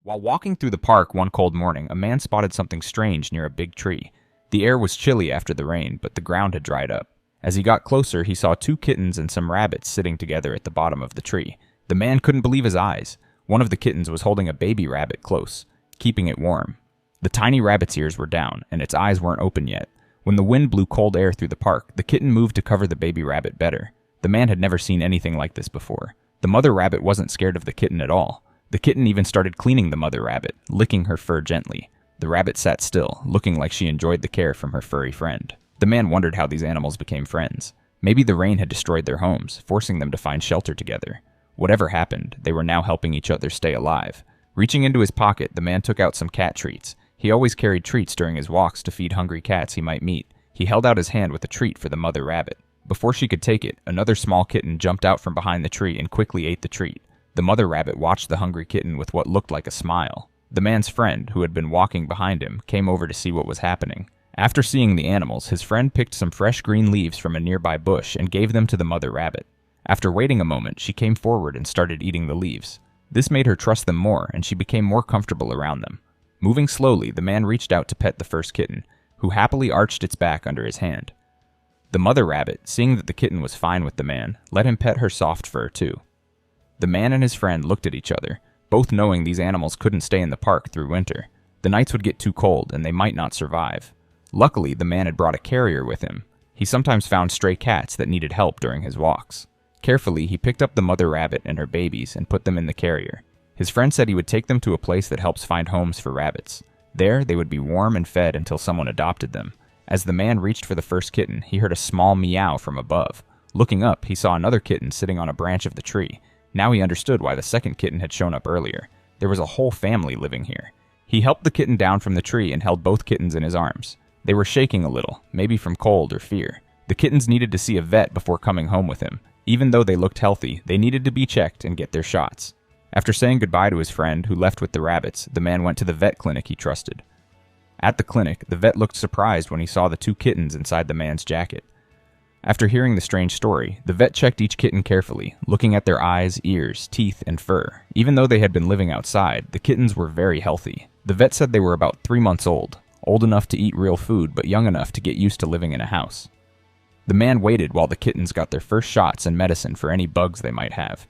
While walking through the park one cold morning, a man spotted something strange near a big tree. The air was chilly after the rain, but the ground had dried up. As he got closer, he saw two kittens and some rabbits sitting together at the bottom of the tree. The man couldn't believe his eyes. One of the kittens was holding a baby rabbit close, keeping it warm. The tiny rabbit's ears were down, and its eyes weren't open yet. When the wind blew cold air through the park, the kitten moved to cover the baby rabbit better. The man had never seen anything like this before. The mother rabbit wasn't scared of the kitten at all. The kitten even started cleaning the mother rabbit, licking her fur gently. The rabbit sat still, looking like she enjoyed the care from her furry friend. The man wondered how these animals became friends. Maybe the rain had destroyed their homes, forcing them to find shelter together. Whatever happened, they were now helping each other stay alive. Reaching into his pocket, the man took out some cat treats. He always carried treats during his walks to feed hungry cats he might meet. He held out his hand with a treat for the mother rabbit. Before she could take it, another small kitten jumped out from behind the tree and quickly ate the treat. The mother rabbit watched the hungry kitten with what looked like a smile. The man's friend, who had been walking behind him, came over to see what was happening. After seeing the animals, his friend picked some fresh green leaves from a nearby bush and gave them to the mother rabbit. After waiting a moment, she came forward and started eating the leaves. This made her trust them more, and she became more comfortable around them. Moving slowly, the man reached out to pet the first kitten, who happily arched its back under his hand. The mother rabbit, seeing that the kitten was fine with the man, let him pet her soft fur too. The man and his friend looked at each other, both knowing these animals couldn't stay in the park through winter. The nights would get too cold, and they might not survive. Luckily, the man had brought a carrier with him. He sometimes found stray cats that needed help during his walks. Carefully, he picked up the mother rabbit and her babies and put them in the carrier. His friend said he would take them to a place that helps find homes for rabbits. There, they would be warm and fed until someone adopted them. As the man reached for the first kitten, he heard a small meow from above. Looking up, he saw another kitten sitting on a branch of the tree. Now he understood why the second kitten had shown up earlier. There was a whole family living here. He helped the kitten down from the tree and held both kittens in his arms. They were shaking a little, maybe from cold or fear. The kittens needed to see a vet before coming home with him. Even though they looked healthy, they needed to be checked and get their shots. After saying goodbye to his friend, who left with the rabbits, the man went to the vet clinic he trusted. At the clinic, the vet looked surprised when he saw the two kittens inside the man's jacket. After hearing the strange story, the vet checked each kitten carefully, looking at their eyes, ears, teeth, and fur. Even though they had been living outside, the kittens were very healthy. The vet said they were about 3 months old enough to eat real food, but young enough to get used to living in a house. The man waited while the kittens got their first shots and medicine for any bugs they might have.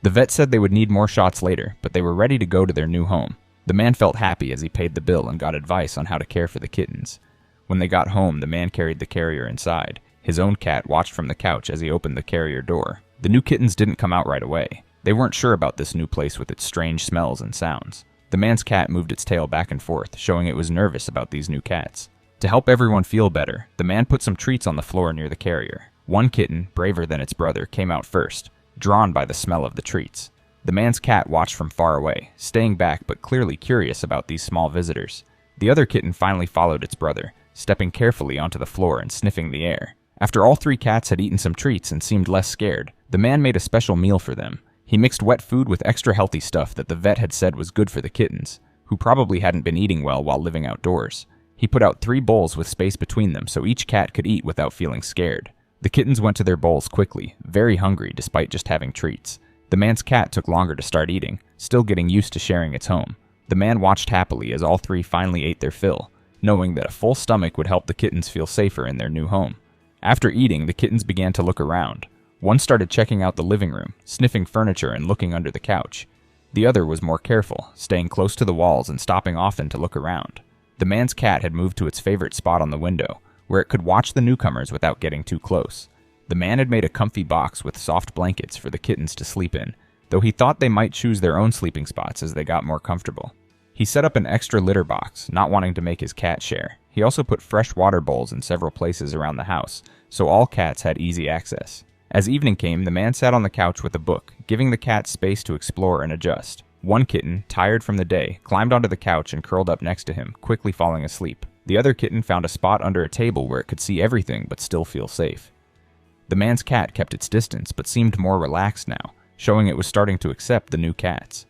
The vet said they would need more shots later, but they were ready to go to their new home. The man felt happy as he paid the bill and got advice on how to care for the kittens. When they got home, the man carried the carrier inside. His own cat watched from the couch as he opened the carrier door. The new kittens didn't come out right away. They weren't sure about this new place with its strange smells and sounds. The man's cat moved its tail back and forth, showing it was nervous about these new cats. To help everyone feel better, the man put some treats on the floor near the carrier. One kitten, braver than its brother, came out first, drawn by the smell of the treats. The man's cat watched from far away, staying back but clearly curious about these small visitors. The other kitten finally followed its brother, stepping carefully onto the floor and sniffing the air. After all 3 cats had eaten some treats and seemed less scared, the man made a special meal for them. He mixed wet food with extra healthy stuff that the vet had said was good for the kittens, who probably hadn't been eating well while living outdoors. He put out 3 bowls with space between them so each cat could eat without feeling scared. The kittens went to their bowls quickly, very hungry despite just having treats. The man's cat took longer to start eating, still getting used to sharing its home. The man watched happily as all 3 finally ate their fill, knowing that a full stomach would help the kittens feel safer in their new home. After eating, the kittens began to look around. One started checking out the living room, sniffing furniture and looking under the couch. The other was more careful, staying close to the walls and stopping often to look around. The man's cat had moved to its favorite spot on the window, where it could watch the newcomers without getting too close. The man had made a comfy box with soft blankets for the kittens to sleep in, though he thought they might choose their own sleeping spots as they got more comfortable. He set up an extra litter box, not wanting to make his cat share. He also put fresh water bowls in several places around the house, so all cats had easy access. As evening came, the man sat on the couch with a book, giving the cat space to explore and adjust. One kitten, tired from the day, climbed onto the couch and curled up next to him, quickly falling asleep. The other kitten found a spot under a table where it could see everything but still feel safe. The man's cat kept its distance but seemed more relaxed now, showing it was starting to accept the new cats.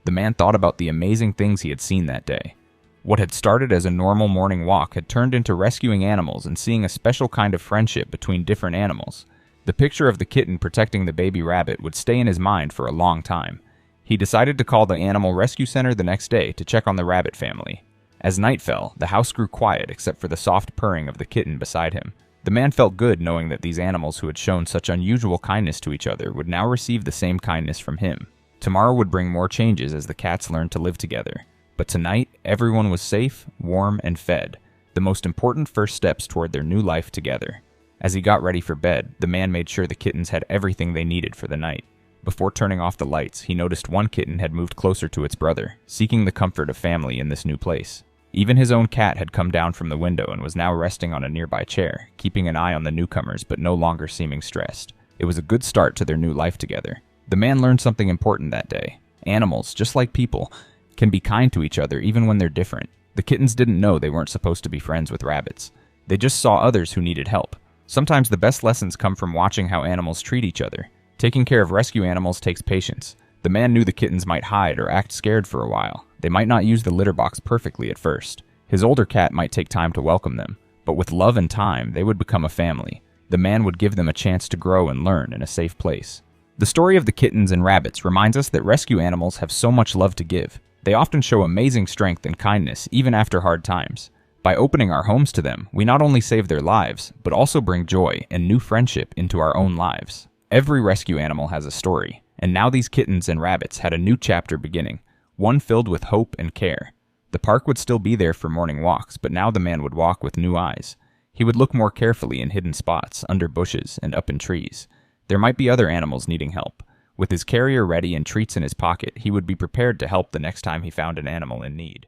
The man thought about the amazing things he had seen that day. What had started as a normal morning walk had turned into rescuing animals and seeing a special kind of friendship between different animals. The picture of the kitten protecting the baby rabbit would stay in his mind for a long time. He decided to call the animal rescue center the next day to check on the rabbit family. As night fell, the house grew quiet except for the soft purring of the kitten beside him. The man felt good knowing that these animals who had shown such unusual kindness to each other would now receive the same kindness from him. Tomorrow would bring more changes as the cats learned to live together. But tonight, everyone was safe, warm, and fed, the most important first steps toward their new life together. As he got ready for bed, the man made sure the kittens had everything they needed for the night. Before turning off the lights, he noticed one kitten had moved closer to its brother, seeking the comfort of family in this new place. Even his own cat had come down from the window and was now resting on a nearby chair, keeping an eye on the newcomers but no longer seeming stressed. It was a good start to their new life together. The man learned something important that day. Animals, just like people, can be kind to each other even when they're different. The kittens didn't know they weren't supposed to be friends with rabbits. They just saw others who needed help. Sometimes the best lessons come from watching how animals treat each other. Taking care of rescue animals takes patience. The man knew the kittens might hide or act scared for a while. They might not use the litter box perfectly at first. His older cat might take time to welcome them, but with love and time, they would become a family. The man would give them a chance to grow and learn in a safe place. The story of the kittens and rabbits reminds us that rescue animals have so much love to give. They often show amazing strength and kindness even after hard times. By opening our homes to them, we not only save their lives, but also bring joy and new friendship into our own lives. Every rescue animal has a story, and now these kittens and rabbits had a new chapter beginning, one filled with hope and care. The park would still be there for morning walks, but now the man would walk with new eyes. He would look more carefully in hidden spots, under bushes, and up in trees. There might be other animals needing help. With his carrier ready and treats in his pocket, he would be prepared to help the next time he found an animal in need.